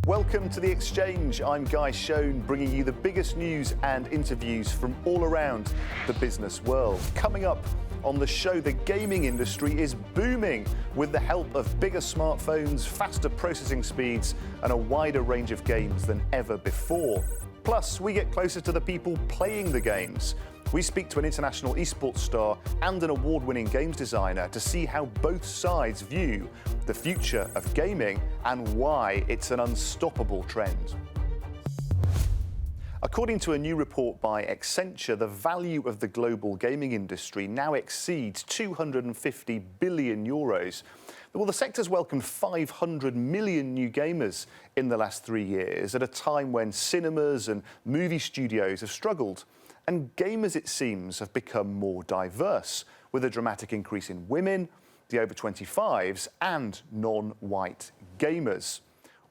Welcome to The Exchange. I'm Guy Schoen, bringing you the biggest news and interviews from all around the business world. Coming up on the show, the gaming industry is booming with the help of bigger smartphones, faster processing speeds, and a wider range of games than ever before. Plus, we get closer to the people playing the games. We speak to an international esports star and an award-winning games designer to see how both sides view the future of gaming and why it's an unstoppable trend. According to a new report by Accenture, the value of the global gaming industry now exceeds 250 billion euros. Well, the sector's welcomed 500 million new gamers in the last 3 years, at a time when cinemas and movie studios have struggled. And gamers, it seems, have become more diverse, with a dramatic increase in women, the over 25s, and non-white gamers.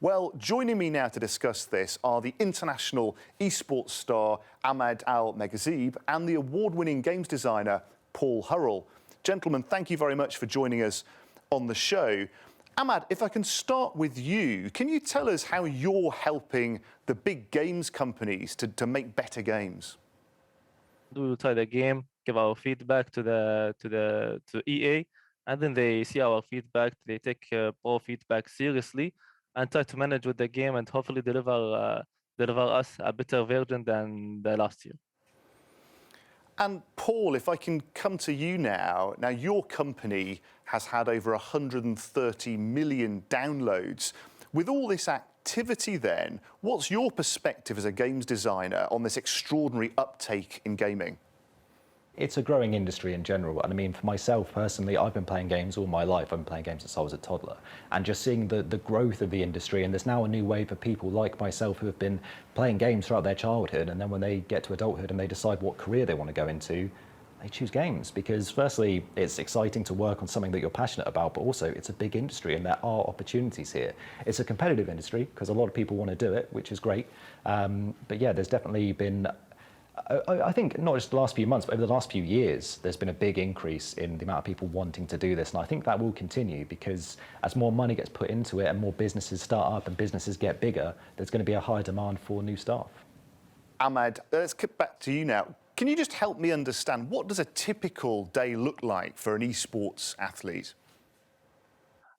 Well, joining me now to discuss this are the international esports star Ahmad Al-Meghessib and the award-winning games designer Paul Hurrell. Gentlemen, thank you very much for joining us on the show. Ahmad, if I can start with you, can you tell us how you're helping the big games companies to make better games? We will try the game, give our feedback to EA, and then they see our feedback. They take our feedback seriously and try to manage with the game and hopefully deliver us a better version than the last year. And Paul, if I can come to you now. Now, your company has had over 130 million downloads. With all this activity then, what's your perspective as a games designer on this extraordinary uptake in gaming? It's a growing industry in general. And I mean, for myself personally, I've been playing games all my life. I've been playing games since I was a toddler. And just seeing the growth of the industry, and there's now a new wave of people like myself who have been playing games throughout their childhood. And then when they get to adulthood and they decide what career they want to go into, they choose games. Because firstly, it's exciting to work on something that you're passionate about, but also it's a big industry and there are opportunities here. It's a competitive industry because a lot of people want to do it, which is great. But yeah, there's definitely been, I think not just the last few months, but over the last few years, there's been a big increase in the amount of people wanting to do this. And I think that will continue because as more money gets put into it and more businesses start up and businesses get bigger, there's going to be a high demand for new staff. Ahmad, let's get back to you now. Can you just help me understand, what does a typical day look like for an esports athlete?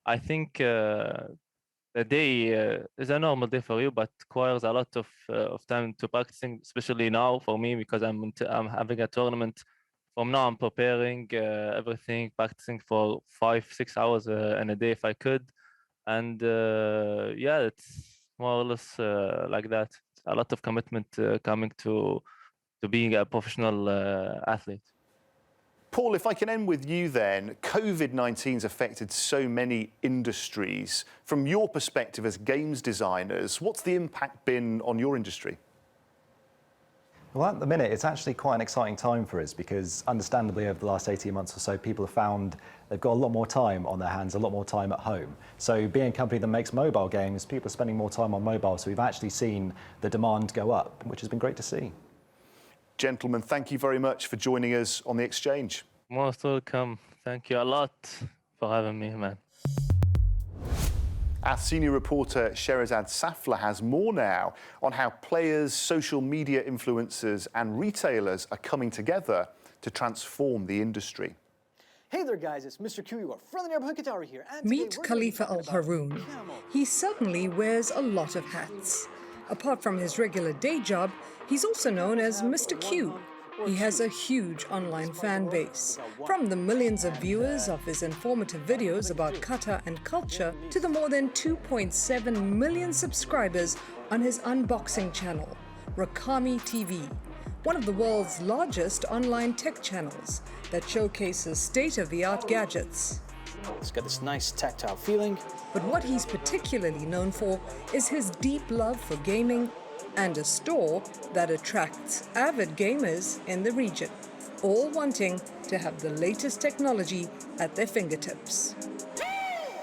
I think the day is a normal day for you, but requires a lot of time to practicing, especially now for me, because I'm having a tournament. From now, I'm preparing everything, practicing for 5-6 hours in a day if I could. And yeah, it's more or less like that. A lot of commitment coming to being a professional athlete. Paul, if I can end with you then, COVID-19's affected so many industries. From your perspective as games designers, what's the impact been on your industry? Well, at the minute, it's actually quite an exciting time for us because understandably over the last 18 months or so, people have found they've got a lot more time on their hands, a lot more time at home. So being a company that makes mobile games, people are spending more time on mobile. So we've actually seen the demand go up, which has been great to see. Gentlemen, thank you very much for joining us on The Exchange. Most welcome. Thank you a lot for having me, man. Our senior reporter Sherazad Safla has more now on how players, social media influencers and retailers are coming together to transform the industry. Hey there guys, it's Mr. Q, your friendly neighborhood Qatari here. And meet Khalifa Al Haroon. He certainly wears a lot of hats. Apart from his regular day job, he's also known as Mr. Q. He has a huge online fan base, from the millions of viewers of his informative videos about Qatar and culture to the more than 2.7 million subscribers on his unboxing channel, Rakami TV, one of the world's largest online tech channels that showcases state-of-the-art gadgets. It's got this nice tactile feeling. But what he's particularly known for is his deep love for gaming and a store that attracts avid gamers in the region, all wanting to have the latest technology at their fingertips.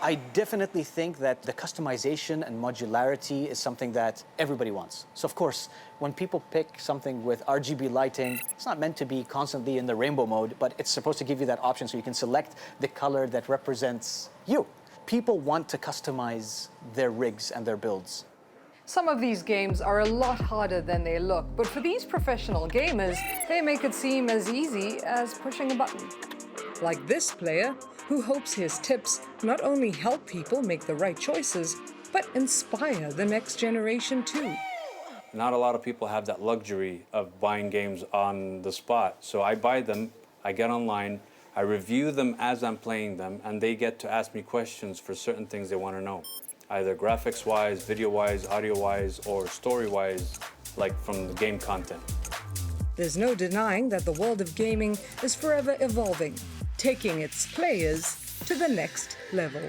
I definitely think that the customization and modularity is something that everybody wants. So of course, when people pick something with RGB lighting, it's not meant to be constantly in the rainbow mode, but it's supposed to give you that option so you can select the color that represents you. People want to customize their rigs and their builds. Some of these games are a lot harder than they look, but for these professional gamers, they make it seem as easy as pushing a button. Like this player, who hopes his tips not only help people make the right choices, but inspire the next generation too. Not a lot of people have that luxury of buying games on the spot. So I buy them, I get online, I review them as I'm playing them, and they get to ask me questions for certain things they want to know, either graphics-wise, video-wise, audio-wise, or story-wise, like from the game content. There's no denying that the world of gaming is forever evolving, taking its players to the next level.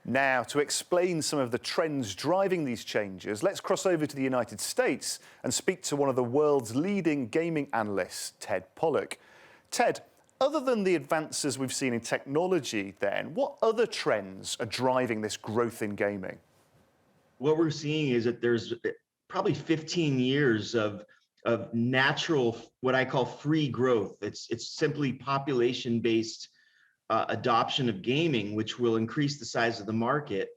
Now, to explain some of the trends driving these changes, let's cross over to the United States and speak to one of the world's leading gaming analysts, Ted Pollak. Ted, other than the advances we've seen in technology then, what other trends are driving this growth in gaming? What we're seeing is that there's probably 15 years of natural, what I call free growth. It's simply population-based adoption of gaming, which will increase the size of the market.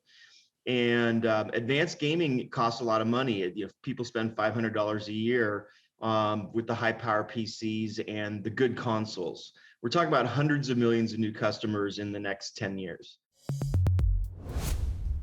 And advanced gaming costs a lot of money. If people spend $500 a year with the high-power PCs and the good consoles. We're talking about hundreds of millions of new customers in the next 10 years.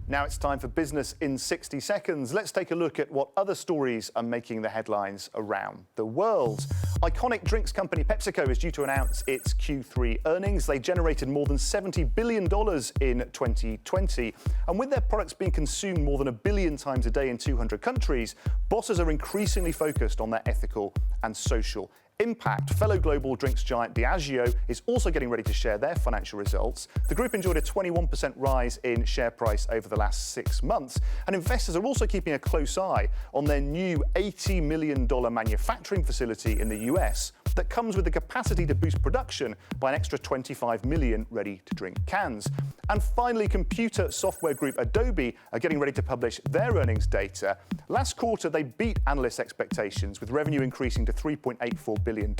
Now it's time for Business in 60 Seconds. Let's take a look at what other stories are making the headlines around the world. Iconic drinks company PepsiCo is due to announce its Q3 earnings. They generated more than $70 billion in 2020. And with their products being consumed more than 1 billion times a day in 200 countries, bosses are increasingly focused on their ethical and social impact. Fellow global drinks giant Diageo is also getting ready to share their financial results. The group enjoyed a 21% rise in share price over the last 6 months, and investors are also keeping a close eye on their new $80 million manufacturing facility in the US that comes with the capacity to boost production by an extra 25 million ready-to-drink cans. And finally, computer software group Adobe are getting ready to publish their earnings data. Last quarter, they beat analyst expectations, with revenue increasing to $3.84 billion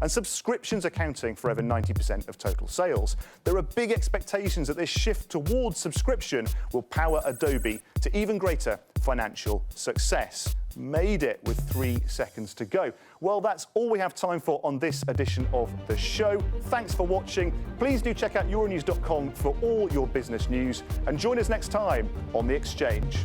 and subscriptions accounting for over 90% of total sales. There are big expectations that this shift towards subscription will power Adobe to even greater financial success. Made it with 3 seconds to go. Well, that's all we have time for on this edition of the show. Thanks for watching. Please do check out euronews.com for all your business news and join us next time on The Exchange.